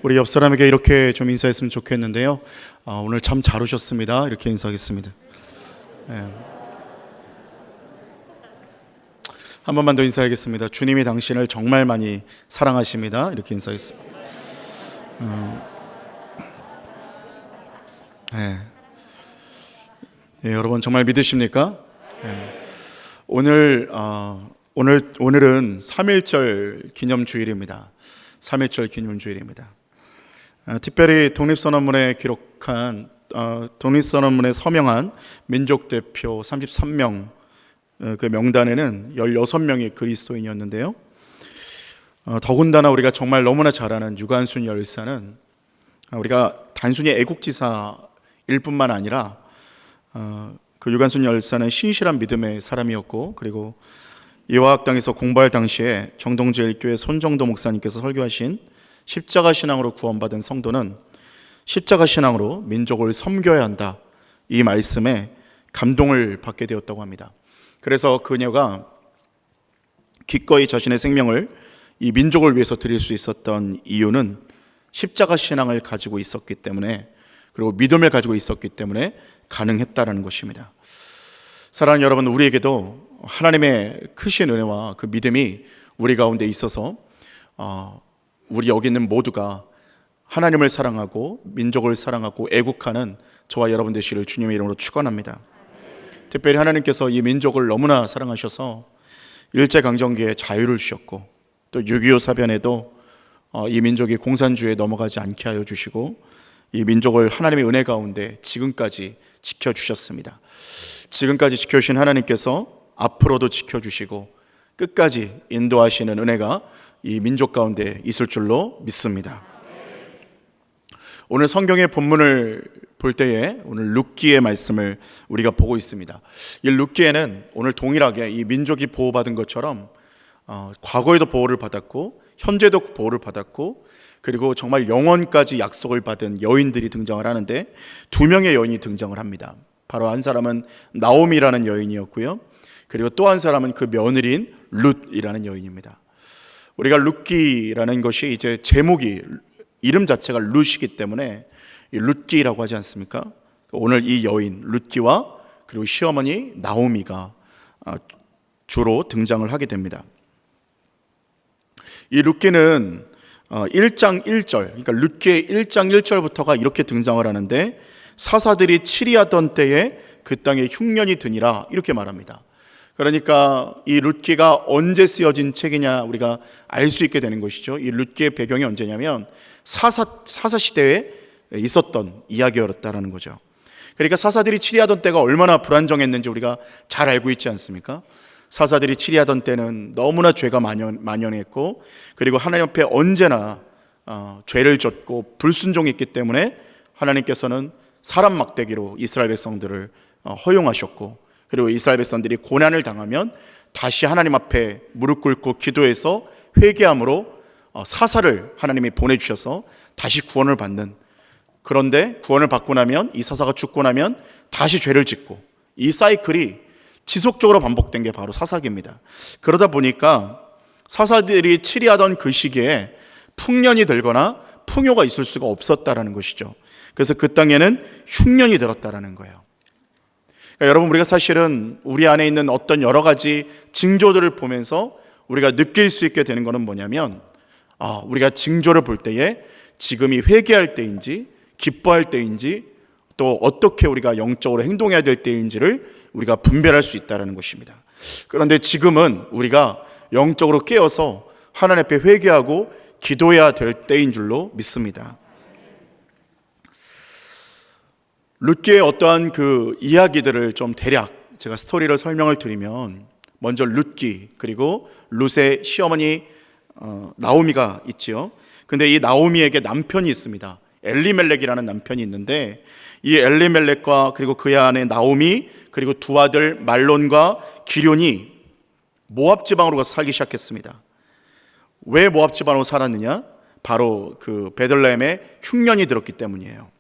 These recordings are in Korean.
우리 옆 사람에게 이렇게 좀 인사했으면 좋겠는데요. 오늘 참 잘 오셨습니다. 이렇게 인사하겠습니다. 한 번만 더 인사하겠습니다. 주님이 당신을 정말 많이 사랑하십니다. 이렇게 인사하겠습니다. 여러분 정말 믿으십니까? 오늘은 3.1절 기념주일입니다. 3.1절 기념주일입니다. 특별히 독립선언문에 기록한 독립선언문에 서명한 민족대표 33명 그 명단에는 16명이 그리스도인이었는데요. 더군다나 우리가 정말 너무나 잘 아는 유관순 열사는 우리가 단순히 애국지사일 뿐만 아니라 그 유관순 열사는 신실한 믿음의 사람이었고, 그리고 이화학당에서 공부할 당시에 정동제일교회 손정도 목사님께서 설교하신 십자가 신앙으로 구원받은 성도는 십자가 신앙으로 민족을 섬겨야 한다, 이 말씀에 감동을 받게 되었다고 합니다. 그래서 그녀가 기꺼이 자신의 생명을 이 민족을 위해서 드릴 수 있었던 이유는 십자가 신앙을 가지고 있었기 때문에, 그리고 믿음을 가지고 있었기 때문에 가능했다라는 것입니다. 사랑하는 여러분, 우리에게도 하나님의 크신 은혜와 그 믿음이 우리 가운데 있어서 우리 여기 있는 모두가 하나님을 사랑하고 민족을 사랑하고 애국하는 저와 여러분 되시기를 주님의 이름으로 축원합니다. 특별히 하나님께서 이 민족을 너무나 사랑하셔서 일제강점기에 자유를 주셨고, 또 6.25 사변에도 이 민족이 공산주의에 넘어가지 않게 하여 주시고, 이 민족을 하나님의 은혜 가운데 지금까지 지켜주셨습니다. 지금까지 지켜주신 하나님께서 앞으로도 지켜주시고 끝까지 인도하시는 은혜가 이 민족 가운데 있을 줄로 믿습니다. 오늘 성경의 본문을 볼 때에 오늘 룻기의 말씀을 우리가 보고 있습니다. 이 룻기에는 오늘 동일하게 이 민족이 보호받은 것처럼 과거에도 보호를 받았고 현재도 보호를 받았고, 그리고 정말 영원까지 약속을 받은 여인들이 등장을 하는데 두 명의 여인이 등장을 합니다. 바로 한 사람은 나오미라는 여인이었고요, 그리고 또 한 사람은 그 며느리인 룻이라는 여인입니다. 우리가 룻기라는 것이 이제 제목이, 이름 자체가 룻이기 때문에 룻기라고 하지 않습니까? 오늘 이 여인 룻기와 그리고 시어머니 나오미가 주로 등장을 하게 됩니다. 이 룻기는 1장 1절, 그러니까 룻기의 1장 1절부터가 이렇게 등장을 하는데, 사사들이 치리하던 때에 그 땅에 흉년이 드니라, 이렇게 말합니다. 그러니까 이 룻기가 언제 쓰여진 책이냐 우리가 알 수 있게 되는 것이죠. 이 룻기의 배경이 언제냐면 사사 시대에 있었던 이야기였다라는 거죠. 그러니까 사사들이 치리하던 때가 얼마나 불안정했는지 우리가 잘 알고 있지 않습니까? 사사들이 치리하던 때는 너무나 죄가 만연했고, 그리고 하나님 앞에 언제나 죄를 졌고 불순종했기 때문에 하나님께서는 사람 막대기로 이스라엘 백성들을 허용하셨고, 그리고 이스라엘 백성들이 고난을 당하면 다시 하나님 앞에 무릎 꿇고 기도해서 회개함으로 사사를 하나님이 보내주셔서 다시 구원을 받는, 그런데 구원을 받고 나면 이 사사가 죽고 나면 다시 죄를 짓고, 이 사이클이 지속적으로 반복된 게 바로 사사기입니다. 그러다 보니까 사사들이 치리하던 그 시기에 풍년이 들거나 풍요가 있을 수가 없었다라는 것이죠. 그래서 그 땅에는 흉년이 들었다라는 거예요. 그러니까 여러분, 우리가 사실은 우리 안에 있는 어떤 여러 가지 징조들을 보면서 우리가 느낄 수 있게 되는 것은 뭐냐면, 우리가 징조를 볼 때에 지금이 회개할 때인지 기뻐할 때인지 또 어떻게 우리가 영적으로 행동해야 될 때인지를 우리가 분별할 수 있다는 것입니다. 그런데 지금은 우리가 영적으로 깨어서 하나님 앞에 회개하고 기도해야 될 때인 줄로 믿습니다. 룻기의 어떠한 그 이야기들을 좀 대략 제가 스토리를 설명을 드리면, 먼저 룻기, 그리고 룻의 시어머니 나오미가 있지요. 근데 이 나오미에게 남편이 있습니다. 엘리멜렉이라는 남편이 있는데, 이 엘리멜렉과 그리고 그의 아내 나오미, 그리고 두 아들 말론과 기럐이 모압 지방으로 가서 살기 시작했습니다. 왜 모압 지방으로 살았느냐? 바로 그 베들레헴에 흉년이 들었기 때문이에요.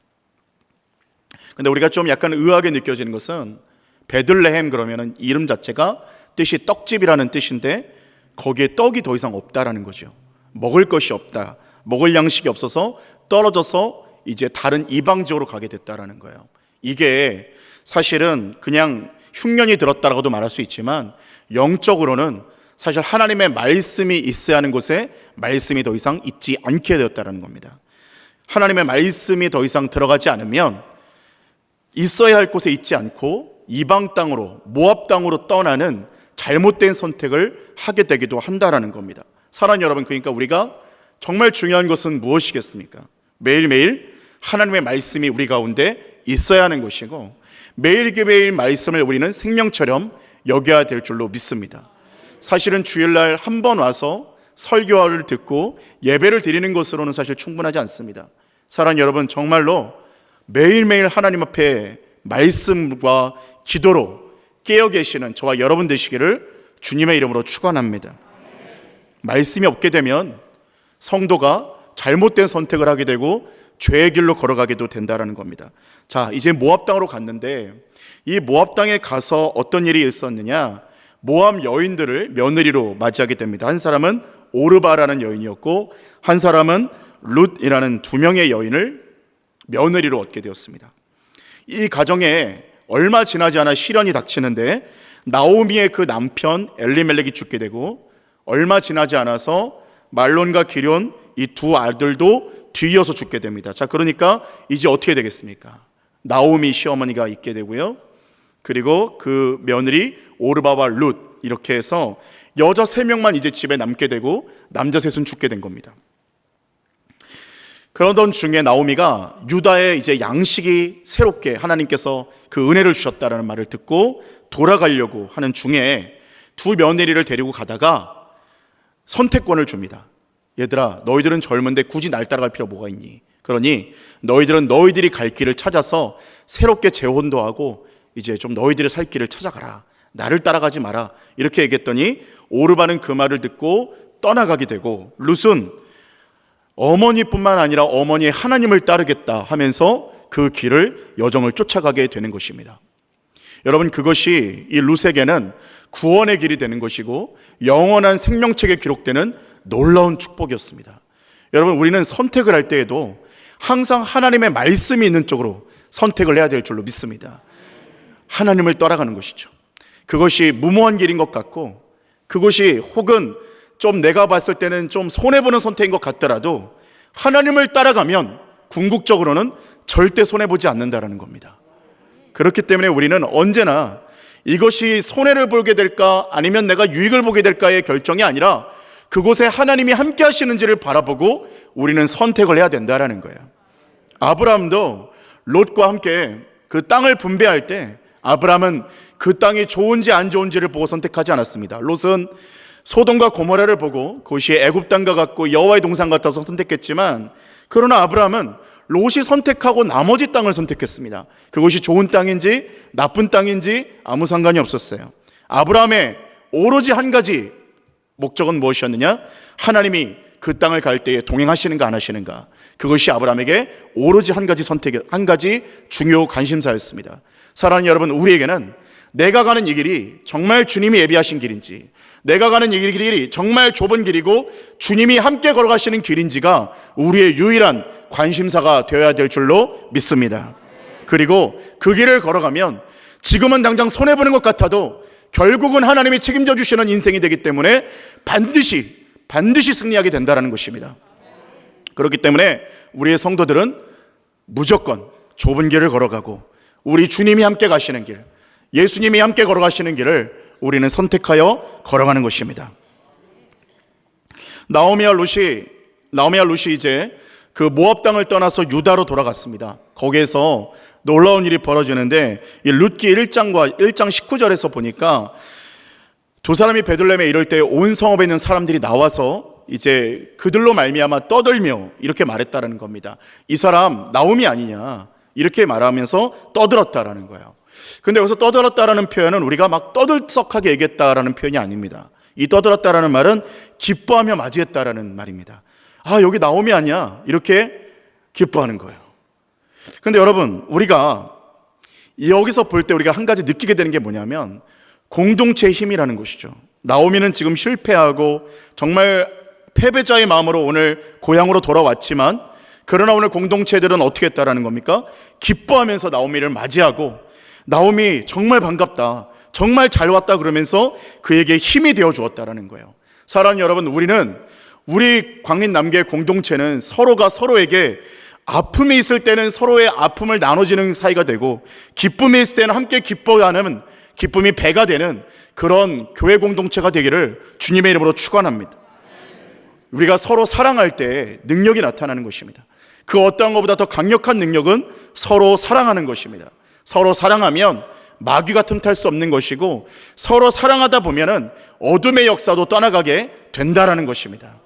근데 우리가 좀 약간 의아하게 느껴지는 것은, 베들레헴 그러면은 이름 자체가 뜻이 떡집이라는 뜻인데 거기에 떡이 더 이상 없다라는 거죠. 먹을 것이 없다, 먹을 양식이 없어서 떨어져서 이제 다른 이방 지역으로 가게 됐다라는 거예요. 이게 사실은 그냥 흉년이 들었다라고도 말할 수 있지만 영적으로는 사실 하나님의 말씀이 있어야 하는 곳에 말씀이 더 이상 있지 않게 되었다는 겁니다. 하나님의 말씀이 더 이상 들어가지 않으면 있어야 할 곳에 있지 않고 이방 땅으로, 모압 땅으로 떠나는 잘못된 선택을 하게 되기도 한다라는 겁니다. 사랑하는 여러분, 그러니까 우리가 정말 중요한 것은 무엇이겠습니까? 매일매일 하나님의 말씀이 우리 가운데 있어야 하는 것이고, 매일매일 말씀을 우리는 생명처럼 여겨야 될 줄로 믿습니다. 사실은 주일날 한 번 와서 설교를 듣고 예배를 드리는 것으로는 사실 충분하지 않습니다. 사랑하는 여러분, 정말로 매일매일 하나님 앞에 말씀과 기도로 깨어 계시는 저와 여러분 되시기를 주님의 이름으로 축원합니다. 말씀이 없게 되면 성도가 잘못된 선택을 하게 되고 죄의 길로 걸어가게도 된다는 겁니다. 자, 이제 모압 땅으로 갔는데 이 모압 땅에 가서 어떤 일이 있었느냐? 모압 여인들을 며느리로 맞이하게 됩니다. 한 사람은 오르바라는 여인이었고 한 사람은 룻이라는 두 명의 여인을 며느리로 얻게 되었습니다. 이 가정에 얼마 지나지 않아 시련이 닥치는데 나오미의 그 남편 엘리멜렉이 죽게 되고 얼마 지나지 않아서 말론과 기럨 이 두 아들도 뒤이어서 죽게 됩니다. 자, 그러니까 이제 어떻게 되겠습니까? 나오미 시어머니가 있게 되고요. 그리고 그 며느리 오르바와 룻, 이렇게 해서 여자 3명만 이제 집에 남게 되고 남자 3은 죽게 된 겁니다. 그러던 중에 나오미가 유다의 이제 양식이 새롭게 하나님께서 그 은혜를 주셨다라는 말을 듣고 돌아가려고 하는 중에 두 며느리를 데리고 가다가 선택권을 줍니다. 얘들아, 너희들은 젊은데 굳이 날 따라갈 필요 뭐가 있니? 그러니 너희들은 너희들이 갈 길을 찾아서 새롭게 재혼도 하고 이제 좀 너희들의 살 길을 찾아가라. 나를 따라가지 마라. 이렇게 얘기했더니 오르바는 그 말을 듣고 떠나가게 되고 룻은 어머니뿐만 아니라 어머니의 하나님을 따르겠다 하면서 그 길을 여정을 쫓아가게 되는 것입니다. 여러분, 그것이 이 룻에게는 구원의 길이 되는 것이고 영원한 생명책에 기록되는 놀라운 축복이었습니다. 여러분, 우리는 선택을 할 때에도 항상 하나님의 말씀이 있는 쪽으로 선택을 해야 될 줄로 믿습니다. 하나님을 따라가는 것이죠. 그것이 무모한 길인 것 같고 그것이 혹은 좀 내가 봤을 때는 좀 손해보는 선택인 것 같더라도 하나님을 따라가면 궁극적으로는 절대 손해보지 않는다라는 겁니다. 그렇기 때문에 우리는 언제나 이것이 손해를 보게 될까 아니면 내가 유익을 보게 될까의 결정이 아니라 그곳에 하나님이 함께 하시는지를 바라보고 우리는 선택을 해야 된다라는 거예요. 아브라함도 롯과 함께 그 땅을 분배할 때 아브라함은 그 땅이 좋은지 안 좋은지를 보고 선택하지 않았습니다. 롯은 소돔과 고모라를 보고 그것이 애굽 땅과 같고 여호와의 동산 같아서 선택했지만, 그러나 아브라함은 롯이 선택하고 나머지 땅을 선택했습니다. 그것이 좋은 땅인지 나쁜 땅인지 아무 상관이 없었어요. 아브라함의 오로지 한 가지 목적은 무엇이었느냐? 하나님이 그 땅을 갈 때에 동행하시는가 안 하시는가. 그것이 아브라함에게 오로지 한 가지 선택, 한 가지 중요 관심사였습니다. 사랑하는 여러분, 우리에게는 내가 가는 이 길이 정말 주님이 예비하신 길인지, 내가 가는 이 길이 정말 좁은 길이고 주님이 함께 걸어가시는 길인지가 우리의 유일한 관심사가 되어야 될 줄로 믿습니다. 그리고 그 길을 걸어가면 지금은 당장 손해보는 것 같아도 결국은 하나님이 책임져 주시는 인생이 되기 때문에 반드시 승리하게 된다는 것입니다. 그렇기 때문에 우리의 성도들은 무조건 좁은 길을 걸어가고 우리 주님이 함께 가시는 길, 예수님이 함께 걸어가시는 길을 우리는 선택하여 걸어가는 것입니다. 나오미와 룻이 이제 그 모압 땅을 떠나서 유다로 돌아갔습니다. 거기에서 놀라운 일이 벌어지는데 이 룻기 1장 19절에서 보니까 두 사람이 베들레헴에 이럴 때 온 성읍에 있는 사람들이 나와서 이제 그들로 말미암아 떠들며 이렇게 말했다라는 겁니다. 이 사람 나오미 아니냐, 이렇게 말하면서 떠들었다라는 거예요. 근데 여기서 떠들었다라는 표현은 우리가 막 떠들썩하게 얘기했다라는 표현이 아닙니다. 이 떠들었다라는 말은 기뻐하며 맞이했다라는 말입니다. 아, 여기 나오미 아니야, 이렇게 기뻐하는 거예요. 근데 여러분, 우리가 여기서 볼 때 우리가 한 가지 느끼게 되는 게 뭐냐면 공동체의 힘이라는 것이죠. 나오미는 지금 실패하고 정말 패배자의 마음으로 오늘 고향으로 돌아왔지만 그러나 오늘 공동체들은 어떻게 했다라는 겁니까? 기뻐하면서 나오미를 맞이하고, 나오미 정말 반갑다, 정말 잘 왔다 그러면서 그에게 힘이 되어 주었다라는 거예요. 사랑하는 여러분, 우리 광림 남교회 공동체는 서로가 서로에게 아픔이 있을 때는 서로의 아픔을 나눠지는 사이가 되고, 기쁨이 있을 때는 함께 기뻐하는, 기쁨이 배가 되는 그런 교회 공동체가 되기를 주님의 이름으로 축원합니다. 우리가 서로 사랑할 때 능력이 나타나는 것입니다. 그 어떠한 것보다 더 강력한 능력은 서로 사랑하는 것입니다. 서로 사랑하면 마귀가 틈탈 수 없는 것이고, 서로 사랑하다 보면은 어둠의 역사도 떠나가게 된다라는 것입니다.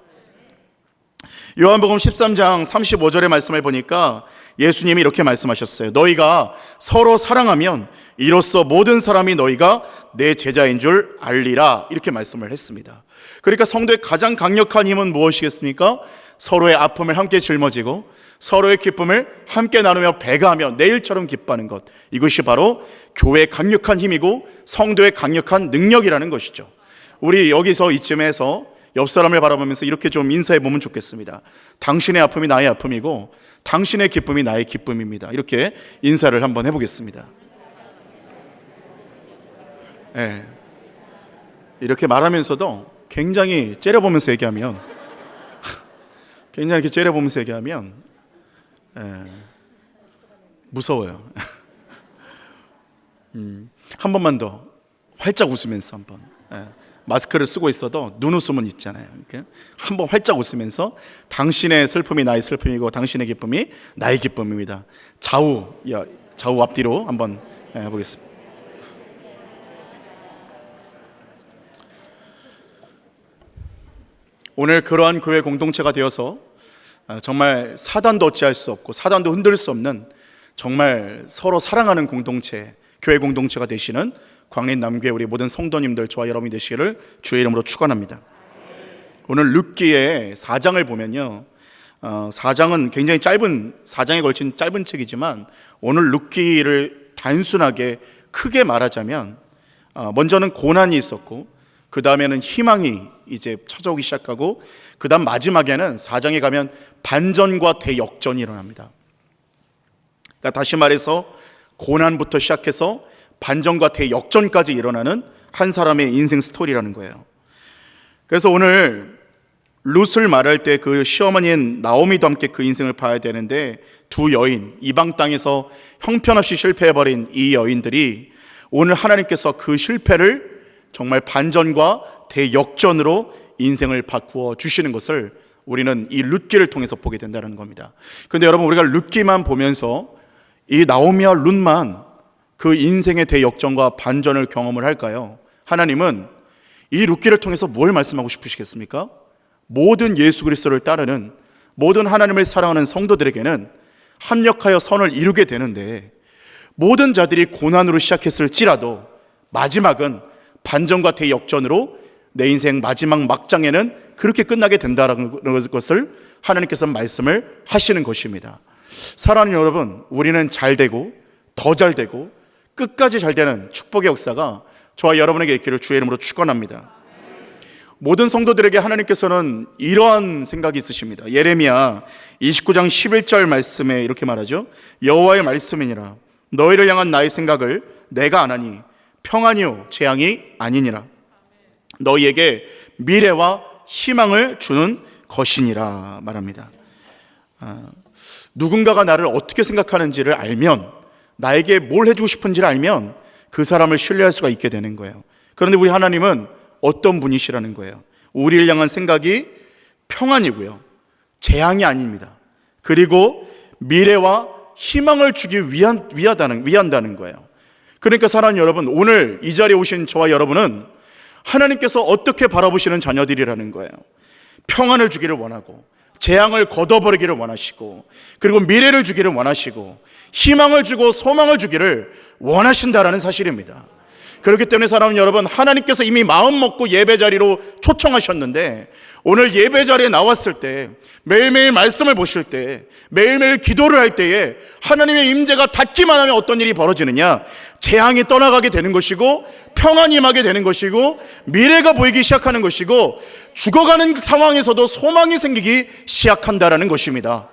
요한복음 13장 35절의 말씀을 보니까 예수님이 이렇게 말씀하셨어요. 너희가 서로 사랑하면 이로써 모든 사람이 너희가 내 제자인 줄 알리라, 이렇게 말씀을 했습니다. 그러니까 성도의 가장 강력한 힘은 무엇이겠습니까? 서로의 아픔을 함께 짊어지고 서로의 기쁨을 함께 나누며 배가하며 내일처럼 기뻐하는 것, 이것이 바로 교회의 강력한 힘이고 성도의 강력한 능력이라는 것이죠. 우리 여기서 이쯤에서 옆 사람을 바라보면서 이렇게 좀 인사해 보면 좋겠습니다. 당신의 아픔이 나의 아픔이고 당신의 기쁨이 나의 기쁨입니다. 이렇게 인사를 한번 해보겠습니다. 네. 이렇게 말하면서도 굉장히 째려보면서 얘기하면 굉장히 이렇게 째려보면서 얘기하면 무서워요. 한 번만 더 활짝 웃으면서 한번, 마스크를 쓰고 있어도 눈웃음은 있잖아요. 이렇게 한번 활짝 웃으면서 당신의 슬픔이 나의 슬픔이고 당신의 기쁨이 나의 기쁨입니다. 좌우 앞뒤로 한번 해보겠습니다. 오늘 그러한 교회 공동체가 되어서 정말 사단도 어찌할 수 없고 사단도 흔들 수 없는 정말 서로 사랑하는 공동체, 교회 공동체가 되시는 광림 남교회 우리 모든 성도님들, 저와 여러분이 되시기를 주의 이름으로 축원합니다. 오늘 룻기의 4장을 보면요, 4장은 굉장히 짧은, 4장에 걸친 짧은 책이지만 오늘 룻기를 단순하게 크게 말하자면 먼저는 고난이 있었고 그 다음에는 희망이 이제 찾아오기 시작하고 그 다음 마지막에는 4장에 가면 반전과 대역전이 일어납니다. 그러니까 다시 말해서 고난부터 시작해서 반전과 대역전까지 일어나는 한 사람의 인생 스토리라는 거예요. 그래서 오늘 룻을 말할 때 그 시어머니인 나오미도 함께 그 인생을 봐야 되는데, 두 여인, 이방 땅에서 형편없이 실패해버린 이 여인들이 오늘 하나님께서 그 실패를 정말 반전과 대역전으로 인생을 바꾸어 주시는 것을 우리는 이 룻기를 통해서 보게 된다는 겁니다. 그런데 여러분, 우리가 룻기만 보면서 이 나오미와 룻만 그 인생의 대역전과 반전을 경험을 할까요? 하나님은 이 룻기를 통해서 뭘 말씀하고 싶으시겠습니까? 모든 예수 그리스도를 따르는, 모든 하나님을 사랑하는 성도들에게는 합력하여 선을 이루게 되는데, 모든 자들이 고난으로 시작했을지라도 마지막은 반전과 대역전으로 내 인생 마지막 막장에는 그렇게 끝나게 된다는 것을 하나님께서 말씀을 하시는 것입니다. 사랑하는 여러분, 우리는 잘 되고 더 잘 되고 끝까지 잘 되는 축복의 역사가 저와 여러분에게 있기를 주의 이름으로 축원합니다. 모든 성도들에게 하나님께서는 이러한 생각이 있으십니다. 예레미야 29장 11절 말씀에 이렇게 말하죠. 여호와의 말씀이니라. 너희를 향한 나의 생각을 내가 아나니 평안이요 재앙이 아니니라. 너희에게 미래와 희망을 주는 것이니라 말합니다. 누군가가 나를 어떻게 생각하는지를 알면, 나에게 뭘 해주고 싶은지를 알면 그 사람을 신뢰할 수가 있게 되는 거예요. 그런데 우리 하나님은 어떤 분이시라는 거예요? 우리를 향한 생각이 평안이고요, 재앙이 아닙니다. 그리고 미래와 희망을 주기 위한다는 거예요. 그러니까 사랑하는 여러분, 오늘 이 자리에 오신 저와 여러분은 하나님께서 어떻게 바라보시는 자녀들이라는 거예요. 평안을 주기를 원하고, 재앙을 걷어버리기를 원하시고, 그리고 미래를 주기를 원하시고, 희망을 주고 소망을 주기를 원하신다라는 사실입니다. 그렇기 때문에 사랑하는 여러분, 하나님께서 이미 마음 먹고 예배 자리로 초청하셨는데, 오늘 예배 자리에 나왔을 때, 매일매일 말씀을 보실 때, 매일매일 기도를 할 때에 하나님의 임재가 닿기만 하면 어떤 일이 벌어지느냐? 재앙이 떠나가게 되는 것이고, 평안이 임하게 되는 것이고, 미래가 보이기 시작하는 것이고, 죽어가는 상황에서도 소망이 생기기 시작한다라는 것입니다.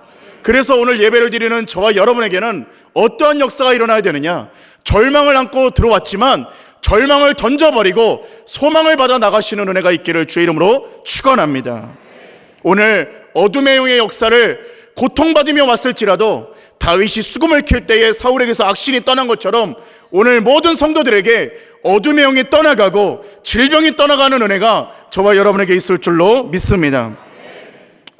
그래서 오늘 예배를 드리는 저와 여러분에게는 어떠한 역사가 일어나야 되느냐? 절망을 안고 들어왔지만 절망을 던져버리고 소망을 받아 나가시는 은혜가 있기를 주의 이름으로 축원합니다. 오늘 어둠의 영의 역사를 고통받으며 왔을지라도 다윗이 수금을 킬 때에 사울에게서 악신이 떠난 것처럼 오늘 모든 성도들에게 어둠의 영이 떠나가고 질병이 떠나가는 은혜가 저와 여러분에게 있을 줄로 믿습니다.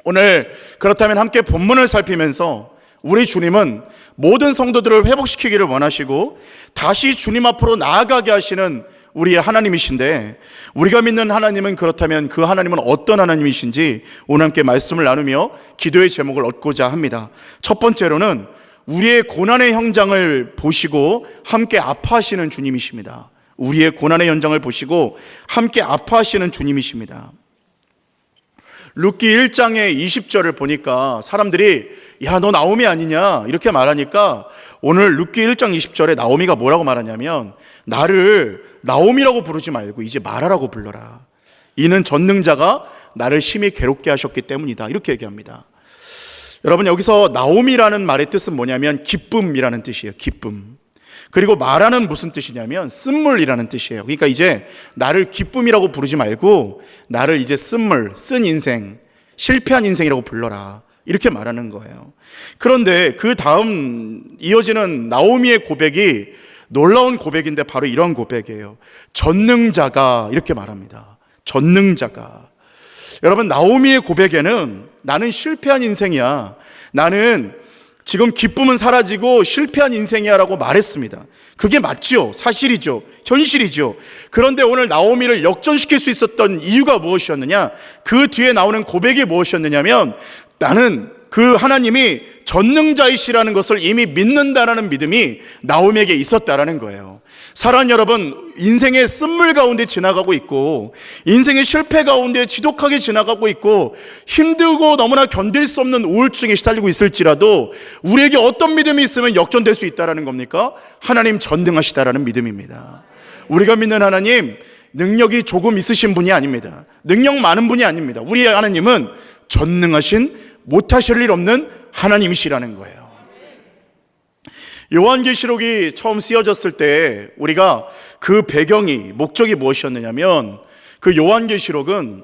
오늘 그렇다면 함께 본문을 살피면서 우리 주님은 모든 성도들을 회복시키기를 원하시고 다시 주님 앞으로 나아가게 하시는 우리의 하나님이신데, 우리가 믿는 하나님은 그렇다면 그 하나님은 어떤 하나님이신지 오늘 함께 말씀을 나누며 기도의 제목을 얻고자 합니다. 첫 번째로는 우리의 고난의 현장을 보시고 함께 아파하시는 주님이십니다. 우리의 고난의 현장을 보시고 함께 아파하시는 주님이십니다. 룻기 1장의 20절을 보니까 사람들이 야, 너 나오미 아니냐 이렇게 말하니까 오늘 룻기 1장 20절에 나오미가 뭐라고 말하냐면, 나를 나오미라고 부르지 말고 이제 마라라고 불러라. 이는 전능자가 나를 심히 괴롭게 하셨기 때문이다. 이렇게 얘기합니다. 여러분, 여기서 나오미라는 말의 뜻은 뭐냐면 기쁨이라는 뜻이에요. 기쁨. 그리고 마라는 무슨 뜻이냐면 쓴물이라는 뜻이에요. 그러니까 이제 나를 기쁨이라고 부르지 말고 나를 이제 쓴물, 쓴 인생, 실패한 인생이라고 불러라. 이렇게 말하는 거예요. 그런데 그 다음 이어지는 나오미의 고백이 놀라운 고백인데 바로 이런 고백이에요. 전능자가, 이렇게 말합니다. 전능자가. 여러분, 나오미의 고백에는 나는 실패한 인생이야, 나는 지금 기쁨은 사라지고 실패한 인생이야 라고 말했습니다. 그게 맞죠. 사실이죠. 현실이죠. 그런데 오늘 나오미를 역전시킬 수 있었던 이유가 무엇이었느냐? 그 뒤에 나오는 고백이 무엇이었느냐면, 나는 그 하나님이 전능자이시라는 것을 이미 믿는다라는 믿음이 나오미에게 있었다라는 거예요. 사랑하는 여러분, 인생의 쓴물 가운데 지나가고 있고 인생의 실패 가운데 지독하게 지나가고 있고 힘들고 너무나 견딜 수 없는 우울증에 시달리고 있을지라도 우리에게 어떤 믿음이 있으면 역전될 수 있다는 겁니까? 하나님 전능하시다라는 믿음입니다. 우리가 믿는 하나님, 능력이 조금 있으신 분이 아닙니다. 능력 많은 분이 아닙니다. 우리의 하나님은 전능하신, 못하실 일 없는 하나님이시라는 거예요. 요한계시록이 처음 쓰여졌을 때 우리가 그 배경이, 목적이 무엇이었느냐면, 그 요한계시록은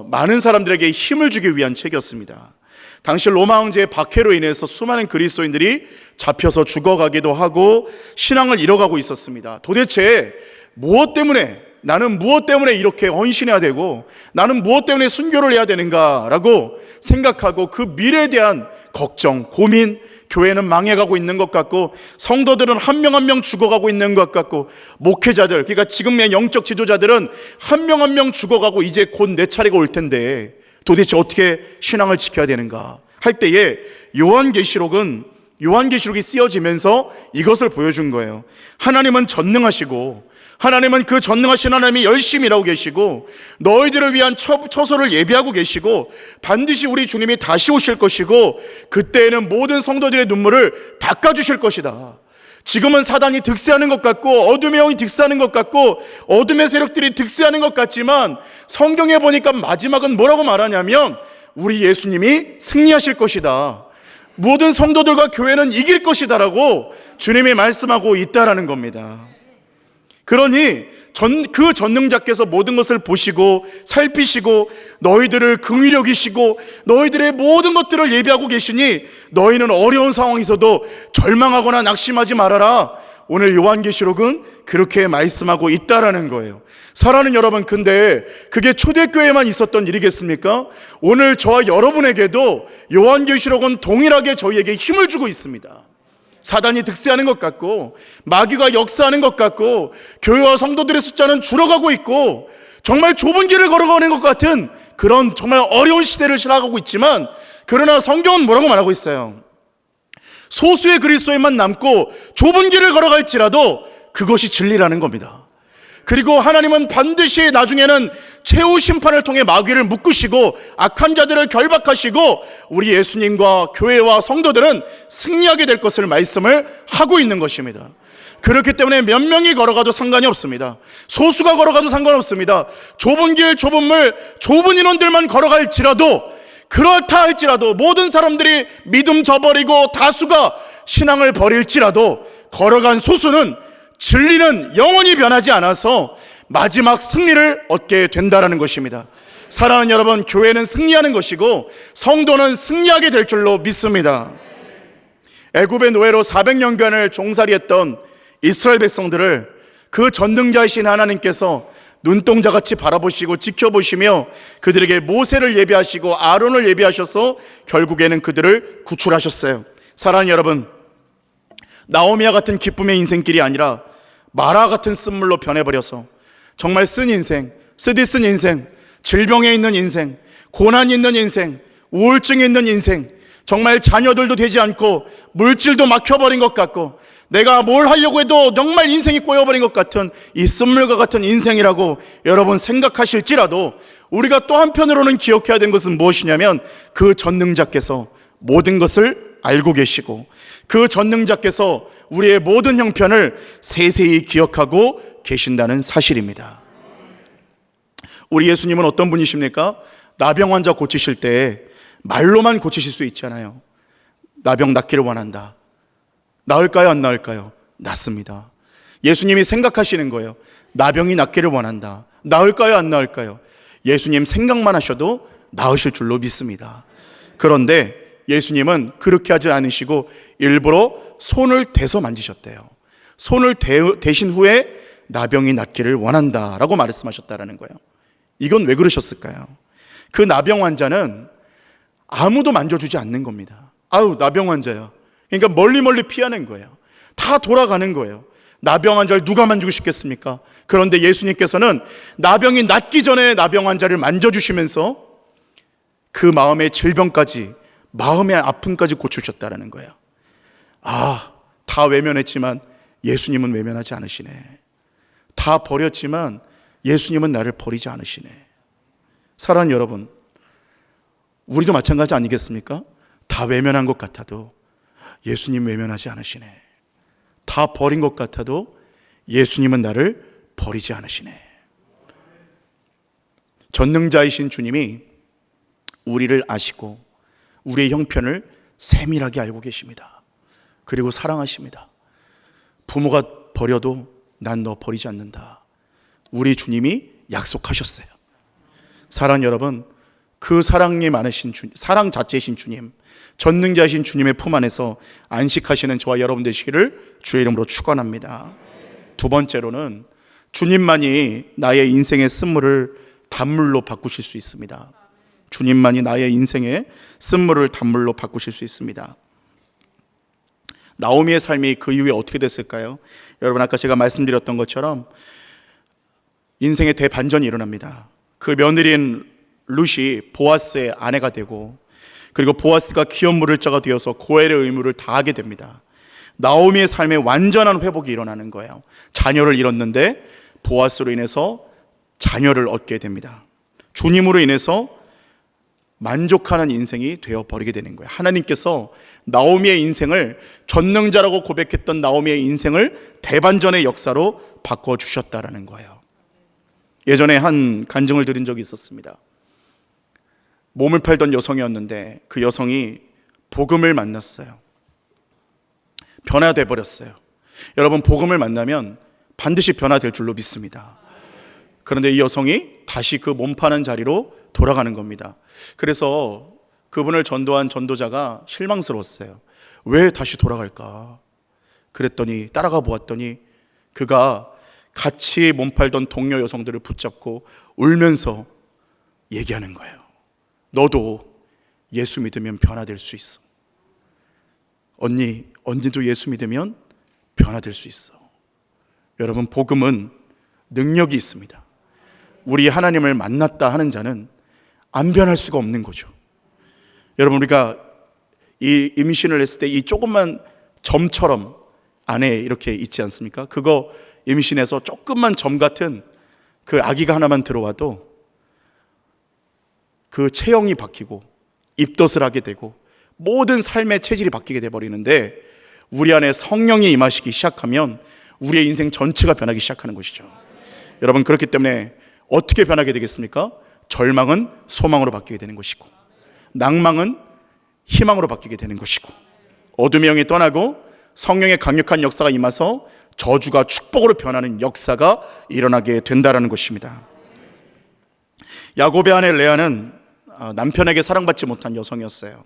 많은 사람들에게 힘을 주기 위한 책이었습니다. 당시 로마 황제의 박해로 인해서 수많은 그리스도인들이 잡혀서 죽어가기도 하고 신앙을 잃어가고 있었습니다. 도대체 무엇 때문에, 나는 무엇 때문에 이렇게 헌신해야 되고 나는 무엇 때문에 순교를 해야 되는가라고 생각하고 그 미래에 대한 걱정, 고민, 교회는 망해가고 있는 것 같고 성도들은 한 명 한 명 죽어가고 있는 것 같고 목회자들, 그러니까 지금의 영적 지도자들은 한 명 한 명 죽어가고 이제 곧 내 차례가 올 텐데 도대체 어떻게 신앙을 지켜야 되는가 할 때에 요한계시록이 쓰여지면서 이것을 보여준 거예요. 하나님은 전능하시고 하나님은 그 전능하신 하나님이 열심히 일하고 계시고 너희들을 위한 처소를 예비하고 계시고 반드시 우리 주님이 다시 오실 것이고 그때에는 모든 성도들의 눈물을 닦아주실 것이다. 지금은 사단이 득세하는 것 같고 어둠의 영이 득세하는 것 같고 어둠의 세력들이 득세하는 것 같지만 성경에 보니까 마지막은 뭐라고 말하냐면 우리 예수님이 승리하실 것이다. 모든 성도들과 교회는 이길 것이다라고 주님이 말씀하고 있다라는 겁니다. 그러니 그 전능자께서 모든 것을 보시고 살피시고 너희들을 긍휼히 여기시고 너희들의 모든 것들을 예비하고 계시니 너희는 어려운 상황에서도 절망하거나 낙심하지 말아라. 오늘 요한계시록은 그렇게 말씀하고 있다라는 거예요. 사랑하는 여러분, 근데 그게 초대교회에만 있었던 일이겠습니까? 오늘 저와 여러분에게도 요한계시록은 동일하게 저희에게 힘을 주고 있습니다. 사단이 득세하는 것 같고 마귀가 역사하는 것 같고 교회와 성도들의 숫자는 줄어가고 있고 정말 좁은 길을 걸어가는 것 같은 그런 정말 어려운 시대를 지나가고 있지만, 그러나 성경은 뭐라고 말하고 있어요? 소수의 그리스도인만 남고 좁은 길을 걸어갈지라도 그것이 진리라는 겁니다. 그리고 하나님은 반드시 나중에는 최후 심판을 통해 마귀를 묶으시고 악한 자들을 결박하시고 우리 예수님과 교회와 성도들은 승리하게 될 것을 말씀을 하고 있는 것입니다. 그렇기 때문에 몇 명이 걸어가도 상관이 없습니다. 소수가 걸어가도 상관없습니다. 좁은 길, 좁은 물, 좁은 인원들만 걸어갈지라도 그렇다 할지라도, 모든 사람들이 믿음 저버리고 다수가 신앙을 버릴지라도 걸어간 소수는, 진리는 영원히 변하지 않아서 마지막 승리를 얻게 된다는 것입니다. 사랑하는 여러분, 교회는 승리하는 것이고 성도는 승리하게 될 줄로 믿습니다. 애굽의 노예로 400년간을 종살이했던 이스라엘 백성들을 그 전능자이신 하나님께서 눈동자같이 바라보시고 지켜보시며 그들에게 모세를 예비하시고 아론을 예비하셔서 결국에는 그들을 구출하셨어요. 사랑하는 여러분, 나오미와 같은 기쁨의 인생길이 아니라 마라 같은 쓴물로 변해버려서 정말 쓴 인생, 쓰디쓴 인생, 질병에 있는 인생, 고난이 있는 인생, 우울증이 있는 인생, 정말 자녀들도 되지 않고 물질도 막혀버린 것 같고 내가 뭘 하려고 해도 정말 인생이 꼬여버린 것 같은 이 쓴물과 같은 인생이라고 여러분 생각하실지라도, 우리가 또 한편으로는 기억해야 되는 것은 무엇이냐면, 그 전능자께서 모든 것을 알고 계시고 그 전능자께서 우리의 모든 형편을 세세히 기억하고 계신다는 사실입니다. 우리 예수님은 어떤 분이십니까? 나병 환자 고치실 때 말로만 고치실 수 있잖아요. 나병 낫기를 원한다. 나을까요, 안 나을까요? 낫습니다. 예수님이 생각하시는 거예요. 나병이 낫기를 원한다. 나을까요, 안 나을까요? 예수님 생각만 하셔도 나으실 줄로 믿습니다. 그런데 예수님은 그렇게 하지 않으시고 일부러 손을 대서 만지셨대요. 손을 대신 후에 나병이 낫기를 원한다라고 말씀하셨다는 거예요. 이건 왜 그러셨을까요? 그 나병 환자는 아무도 만져주지 않는 겁니다. 아우, 나병 환자야. 그러니까 멀리 피하는 거예요. 다 돌아가는 거예요. 나병 환자를 누가 만지고 싶겠습니까? 그런데 예수님께서는 나병이 낫기 전에 나병 환자를 만져주시면서 그 마음의 질병까지, 마음의 아픔까지 고치셨다는 거예요. 아, 다 외면했지만 예수님은 외면하지 않으시네. 다 버렸지만 예수님은 나를 버리지 않으시네. 사랑하는 여러분, 우리도 마찬가지 아니겠습니까? 다 외면한 것 같아도 예수님 외면하지 않으시네. 다 버린 것 같아도 예수님은 나를 버리지 않으시네. 전능자이신 주님이 우리를 아시고 우리의 형편을 세밀하게 알고 계십니다. 그리고 사랑하십니다. 부모가 버려도 난 너 버리지 않는다. 우리 주님이 약속하셨어요. 사랑하는 여러분, 그 사랑이 많으신 주님, 사랑 자체이신 주님, 전능자이신 주님의 품 안에서 안식하시는 저와 여러분 되시기를 주의 이름으로 축원합니다. 두 번째로는 주님만이 나의 인생의 쓴물을 단물로 바꾸실 수 있습니다. 주님만이 나의 인생의 쓴물을 단물로 바꾸실 수 있습니다. 나오미의 삶이 그 이후에 어떻게 됐을까요? 여러분, 아까 제가 말씀드렸던 것처럼 인생의 대반전이 일어납니다. 그 며느리인 룻이 보아스의 아내가 되고, 그리고 보아스가 기업 물을 자가 되어서 고엘의 의무를 다하게 됩니다. 나오미의 삶에 완전한 회복이 일어나는 거예요. 자녀를 잃었는데 보아스로 인해서 자녀를 얻게 됩니다. 주님으로 인해서 만족하는 인생이 되어버리게 되는 거예요. 하나님께서 나오미의 인생을, 전능자라고 고백했던 나오미의 인생을 대반전의 역사로 바꿔주셨다라는 거예요. 예전에 한 간증을 들은 적이 있었습니다. 몸을 팔던 여성이었는데 그 여성이 복음을 만났어요. 변화돼 버렸어요. 여러분, 복음을 만나면 반드시 변화될 줄로 믿습니다. 그런데 이 여성이 다시 그 몸 파는 자리로 돌아가는 겁니다. 그래서 그분을 전도한 전도자가 실망스러웠어요. 왜 다시 돌아갈까? 그랬더니 따라가 보았더니 그가 같이 몸 팔던 동료 여성들을 붙잡고 울면서 얘기하는 거예요. 너도 예수 믿으면 변화될 수 있어. 언니도 예수 믿으면 변화될 수 있어. 여러분, 복음은 능력이 있습니다. 우리 하나님을 만났다 하는 자는 안 변할 수가 없는 거죠. 여러분, 우리가 이 임신을 했을 때 이 조그만 점처럼 안에 이렇게 있지 않습니까? 그거 임신해서 조그만 점 같은 그 아기가 하나만 들어와도 그 체형이 바뀌고 입덧을 하게 되고 모든 삶의 체질이 바뀌게 돼버리는데, 우리 안에 성령이 임하시기 시작하면 우리의 인생 전체가 변하기 시작하는 것이죠. 여러분, 그렇기 때문에 어떻게 변하게 되겠습니까? 절망은 소망으로 바뀌게 되는 것이고, 낭망은 희망으로 바뀌게 되는 것이고, 어둠의 영이 떠나고 성령의 강력한 역사가 임해서 저주가 축복으로 변하는 역사가 일어나게 된다는 것입니다. 야곱의 아내 레아는 남편에게 사랑받지 못한 여성이었어요.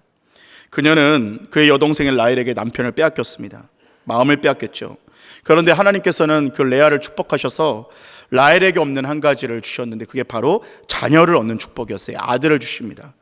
그녀는 그의 여동생인 라헬에게 남편을 빼앗겼습니다. 마음을 빼앗겼죠. 그런데 하나님께서는 그 레아를 축복하셔서 라헬에게 없는 한 가지를 주셨는데, 그게 바로 자녀를 얻는 축복이었어요. 아들을 주십니다.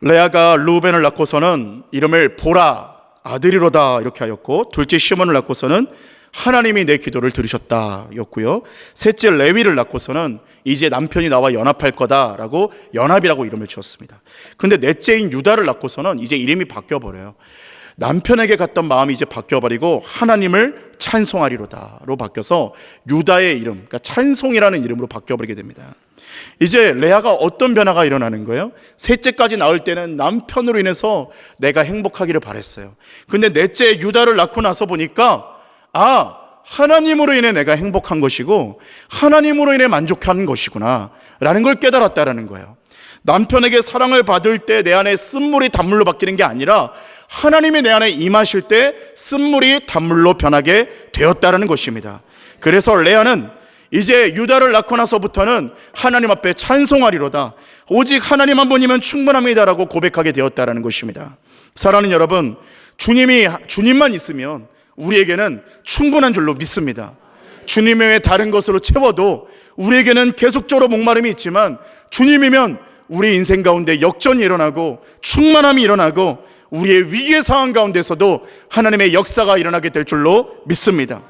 레아가 루벤을 낳고서는 이름을 보라, 아들이로다 이렇게 하였고, 둘째 시몬을 낳고서는 하나님이 내 기도를 들으셨다 였고요, 셋째 레위를 낳고서는 이제 남편이 나와 연합할 거다라고 연합이라고 이름을 지었습니다. 근데 넷째인 유다를 낳고서는 이제 이름이 바뀌어버려요. 남편에게 갔던 마음이 이제 바뀌어버리고 하나님을 찬송하리로다로 바뀌어서 유다의 이름, 그러니까 찬송이라는 이름으로 바뀌어버리게 됩니다. 이제 레아가 어떤 변화가 일어나는 거예요? 셋째까지 낳을 때는 남편으로 인해서 내가 행복하기를 바랬어요. 근데 넷째 유다를 낳고 나서 보니까 하나님으로 인해 내가 행복한 것이고 하나님으로 인해 만족한 것이구나 라는 걸 깨달았다라는 거예요. 남편에게 사랑을 받을 때 내 안에 쓴물이 단물로 바뀌는 게 아니라 하나님이 내 안에 임하실 때 쓴물이 단물로 변하게 되었다라는 것입니다. 그래서 레아는 이제 유다를 낳고 나서부터는 하나님 앞에 찬송하리로다, 오직 하나님 한 분이면 충분합니다라고 고백하게 되었다라는 것입니다. 사랑하는 여러분, 주님만 있으면 우리에게는 충분한 줄로 믿습니다. 주님 외에 다른 것으로 채워도 우리에게는 계속적으로 목마름이 있지만, 주님이면 우리 인생 가운데 역전이 일어나고 충만함이 일어나고 우리의 위기의 상황 가운데서도 하나님의 역사가 일어나게 될 줄로 믿습니다.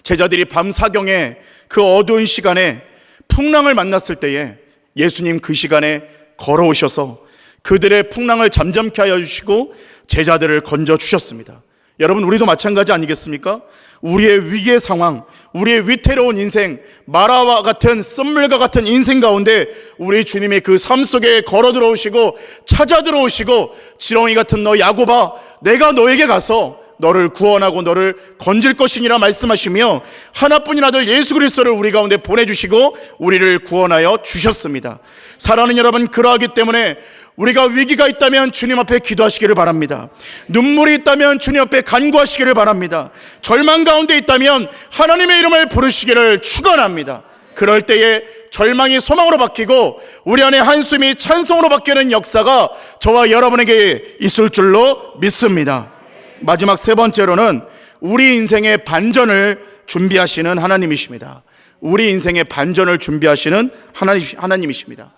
제자들이 밤 사경에 그 어두운 시간에 풍랑을 만났을 때에 예수님 그 시간에 걸어오셔서 그들의 풍랑을 잠잠케 하여 주시고 제자들을 건져 주셨습니다. 여러분, 우리도 마찬가지 아니겠습니까? 우리의 위기의 상황, 우리의 위태로운 인생, 마라와 같은 썸물과 같은 인생 가운데 우리 주님이 그 삶 속에 걸어 들어오시고 찾아 들어오시고, 지렁이 같은 너 야곱아, 내가 너에게 가서 너를 구원하고 너를 건질 것이니라 말씀하시며 하나뿐인 아들 예수 그리스도를 우리 가운데 보내주시고 우리를 구원하여 주셨습니다. 사랑하는 여러분, 그러하기 때문에 우리가 위기가 있다면 주님 앞에 기도하시기를 바랍니다. 눈물이 있다면 주님 앞에 간구하시기를 바랍니다. 절망 가운데 있다면 하나님의 이름을 부르시기를 축원합니다. 그럴 때에 절망이 소망으로 바뀌고 우리 안에 한숨이 찬송으로 바뀌는 역사가 저와 여러분에게 있을 줄로 믿습니다. 마지막 세 번째로는 우리 인생의 반전을 준비하시는 하나님이십니다. 우리 인생의 반전을 준비하시는 하나님이십니다.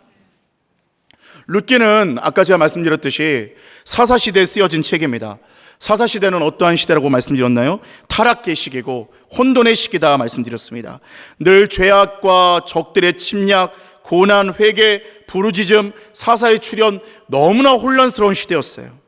룻기는 아까 제가 말씀드렸듯이 사사시대에 쓰여진 책입니다. 사사시대는 어떠한 시대라고 말씀드렸나요? 타락의 시기고 혼돈의 시기다 말씀드렸습니다. 늘 죄악과 적들의 침략, 고난, 회개, 부르짖음, 사사의 출현, 너무나 혼란스러운 시대였어요.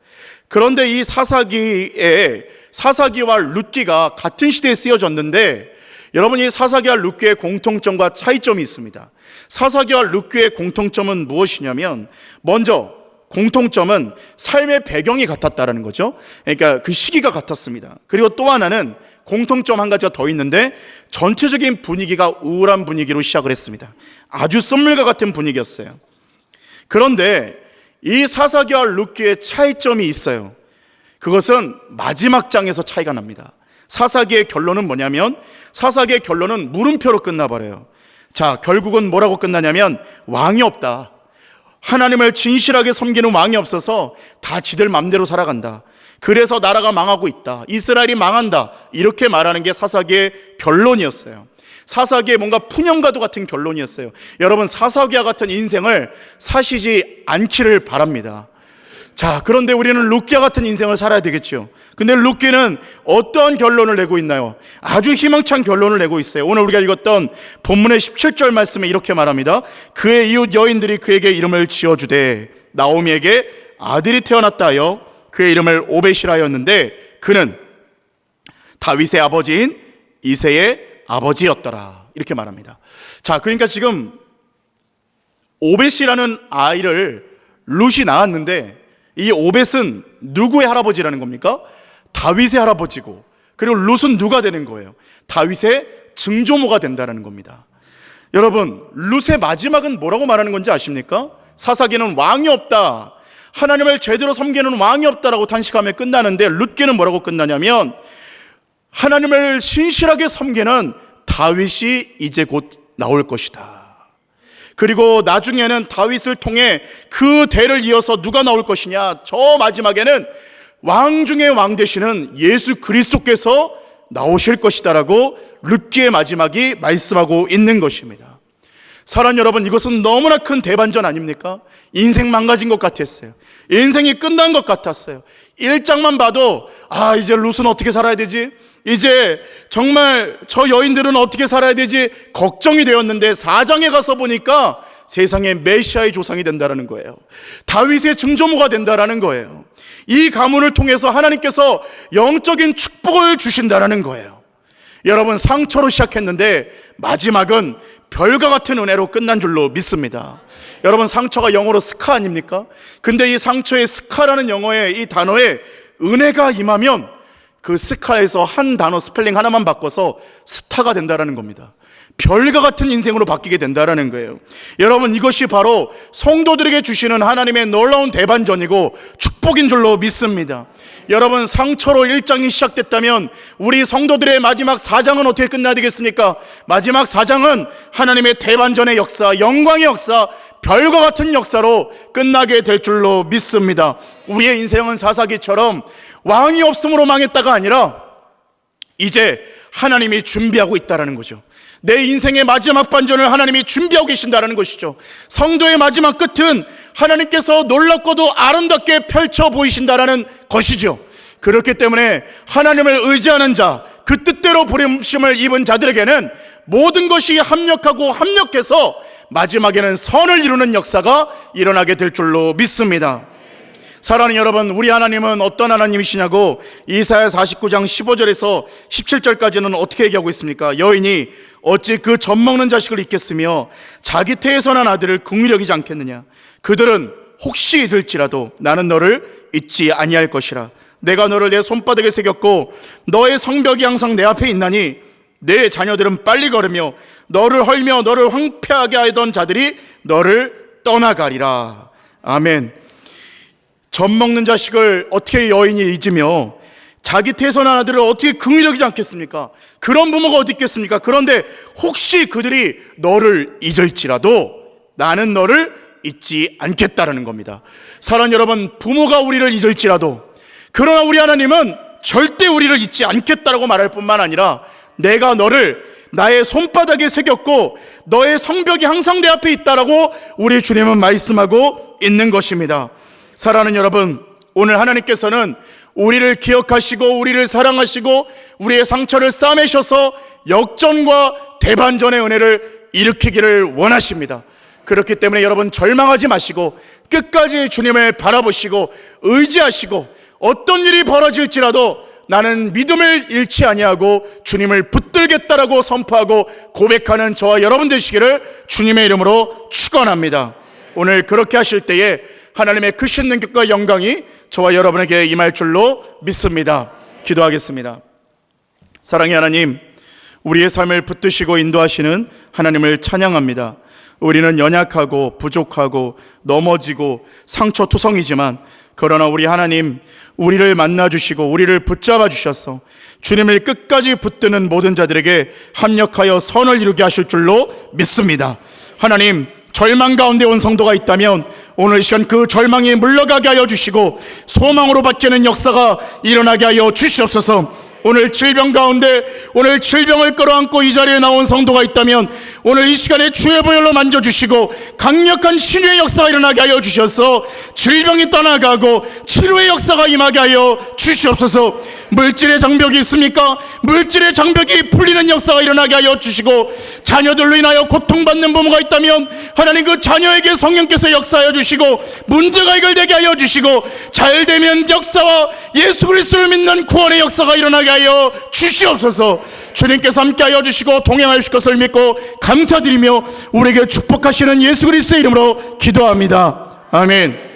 그런데 이 사사기와 룻기가 같은 시대에 쓰여졌는데, 여러분, 이 사사기와 룻기의 공통점과 차이점이 있습니다. 사사기와 룻기의 공통점은 무엇이냐면, 먼저 공통점은 삶의 배경이 같았다라는 거죠. 그러니까 그 시기가 같았습니다. 그리고 또 하나는 공통점 한 가지가 더 있는데, 전체적인 분위기가 우울한 분위기로 시작을 했습니다. 아주 썸물과 같은 분위기였어요. 그런데 이 사사기와 룻기의 차이점이 있어요. 그것은 마지막 장에서 차이가 납니다. 사사기의 결론은 뭐냐면, 사사기의 결론은 물음표로 끝나버려요. 자, 결국은 뭐라고 끝나냐면, 왕이 없다. 하나님을 진실하게 섬기는 왕이 없어서 다 지들 맘대로 살아간다. 그래서 나라가 망하고 있다. 이스라엘이 망한다. 이렇게 말하는 게 사사기의 결론이었어요. 사사기의 뭔가 푸념과도 같은 결론이었어요. 여러분, 사사기와 같은 인생을 사시지 않기를 바랍니다. 자, 그런데 우리는 룻기와 같은 인생을 살아야 되겠죠. 근데 룻기는 어떠한 결론을 내고 있나요? 아주 희망찬 결론을 내고 있어요. 오늘 우리가 읽었던 본문의 17절 말씀에 이렇게 말합니다. 그의 이웃 여인들이 그에게 이름을 지어주되 나오미에게 아들이 태어났다 하여 그의 이름을 오벳이라 하였는데 그는 다윗의 아버지인 이새의 아버지였더라. 이렇게 말합니다. 자, 그러니까 지금 오벳이라는 아이를 룻이 낳았는데, 이 오벳은 누구의 할아버지라는 겁니까? 다윗의 할아버지고, 그리고 룻은 누가 되는 거예요? 다윗의 증조모가 된다는 겁니다. 여러분, 룻의 마지막은 뭐라고 말하는 건지 아십니까? 사사기는 왕이 없다, 하나님을 제대로 섬기는 왕이 없다라고 탄식하며 끝나는데, 룻기는 뭐라고 끝나냐면 하나님을 신실하게 섬기는 다윗이 이제 곧 나올 것이다. 그리고 나중에는 다윗을 통해 그 대를 이어서 누가 나올 것이냐, 저 마지막에는 왕 중에 왕 되시는 예수 그리스도께서 나오실 것이다라고 룻기의 마지막이 말씀하고 있는 것입니다. 사랑하는 여러분, 이것은 너무나 큰 대반전 아닙니까? 인생 망가진 것 같았어요. 인생이 끝난 것 같았어요. 1장만 봐도 이제 룻은 어떻게 살아야 되지? 이제 정말 저 여인들은 어떻게 살아야 되지? 걱정이 되었는데 4장에 가서 보니까 세상에 메시아의 조상이 된다라는 거예요. 다윗의 증조모가 된다라는 거예요. 이 가문을 통해서 하나님께서 영적인 축복을 주신다라는 거예요. 여러분, 상처로 시작했는데 마지막은 별과 같은 은혜로 끝난 줄로 믿습니다. 여러분, 상처가 영어로 스카 아닙니까? 근데 이 상처의 스카라는 영어의 이 단어에 은혜가 임하면 그 스카에서 한 단어 스펠링 하나만 바꿔서 스타가 된다라는 겁니다. 별과 같은 인생으로 바뀌게 된다라는 거예요. 여러분, 이것이 바로 성도들에게 주시는 하나님의 놀라운 대반전이고 축복인 줄로 믿습니다. 여러분, 상처로 1장이 시작됐다면 우리 성도들의 마지막 4장은 어떻게 끝나야 되겠습니까? 마지막 4장은 하나님의 대반전의 역사, 영광의 역사, 별과 같은 역사로 끝나게 될 줄로 믿습니다. 우리의 인생은 사사기처럼 왕이 없음으로 망했다가 아니라 이제 하나님이 준비하고 있다는 거죠. 내 인생의 마지막 반전을 하나님이 준비하고 계신다는 것이죠. 성도의 마지막 끝은 하나님께서 놀랍고도 아름답게 펼쳐 보이신다는 것이죠. 그렇기 때문에 하나님을 의지하는 자, 그 뜻대로 부르심을 입은 자들에게는 모든 것이 합력해서 마지막에는 선을 이루는 역사가 일어나게 될 줄로 믿습니다. 사랑하는 여러분, 우리 하나님은 어떤 하나님이시냐고 이사야 49장 15절에서 17절까지는 어떻게 얘기하고 있습니까? 여인이 어찌 그 젖먹는 자식을 잊겠으며 자기 태에서 난 아들을 긍휼히 여기지 않겠느냐? 그들은 혹시 잊을지라도 나는 너를 잊지 아니할 것이라. 내가 너를 내 손바닥에 새겼고 너의 성벽이 항상 내 앞에 있나니 내 자녀들은 빨리 걸으며 너를 헐며 너를 황폐하게 하던 자들이 너를 떠나가리라. 아멘. 젖먹는 자식을 어떻게 여인이 잊으며 자기 태선한 아들을 어떻게 긍휼히 여기지 않겠습니까? 그런 부모가 어디 있겠습니까? 그런데 혹시 그들이 너를 잊을지라도 나는 너를 잊지 않겠다라는 겁니다. 사랑하는 여러분, 부모가 우리를 잊을지라도, 그러나 우리 하나님은 절대 우리를 잊지 않겠다라고 말할 뿐만 아니라 내가 너를 나의 손바닥에 새겼고 너의 성벽이 항상 내 앞에 있다라고 우리 주님은 말씀하고 있는 것입니다. 사랑하는 여러분, 오늘 하나님께서는 우리를 기억하시고 우리를 사랑하시고 우리의 상처를 싸매셔서 역전과 대반전의 은혜를 일으키기를 원하십니다. 그렇기 때문에 여러분, 절망하지 마시고 끝까지 주님을 바라보시고 의지하시고 어떤 일이 벌어질지라도 나는 믿음을 잃지 아니하고 주님을 붙들겠다라고 선포하고 고백하는 저와 여러분 되시기를 주님의 이름으로 축원합니다. 오늘 그렇게 하실 때에 하나님의 크신 능력과 영광이 저와 여러분에게 임할 줄로 믿습니다. 기도하겠습니다. 사랑의 하나님, 우리의 삶을 붙드시고 인도하시는 하나님을 찬양합니다. 우리는 연약하고 부족하고 넘어지고 상처투성이지만 그러나 우리 하나님, 우리를 만나주시고 우리를 붙잡아 주셔서 주님을 끝까지 붙드는 모든 자들에게 합력하여 선을 이루게 하실 줄로 믿습니다. 하나님, 절망 가운데 온 성도가 있다면 오늘 이 시간 그 절망이 물러가게 하여 주시고 소망으로 바뀌는 역사가 일어나게 하여 주시옵소서. 오늘 질병 가운데 오늘 질병을 끌어안고 이 자리에 나온 성도가 있다면 오늘 이 시간에 주의 보혈로 만져주시고 강력한 신유의 역사가 일어나게 하여 주셔서 질병이 떠나가고 치료의 역사가 임하게 하여 주시옵소서. 물질의 장벽이 있습니까? 물질의 장벽이 풀리는 역사가 일어나게 하여 주시고 자녀들로 인하여 고통받는 부모가 있다면 하나님 그 자녀에게 성령께서 역사하여 주시고 문제가 해결되게 하여 주시고 잘되면 역사와 예수 그리스도를 믿는 구원의 역사가 일어나게 하여 주시옵소서. 주님께서 함께하여 주시고 동행하여 주실 것을 믿고 감사드리며 우리에게 축복하시는 예수 그리스도의 이름으로 기도합니다. 아멘.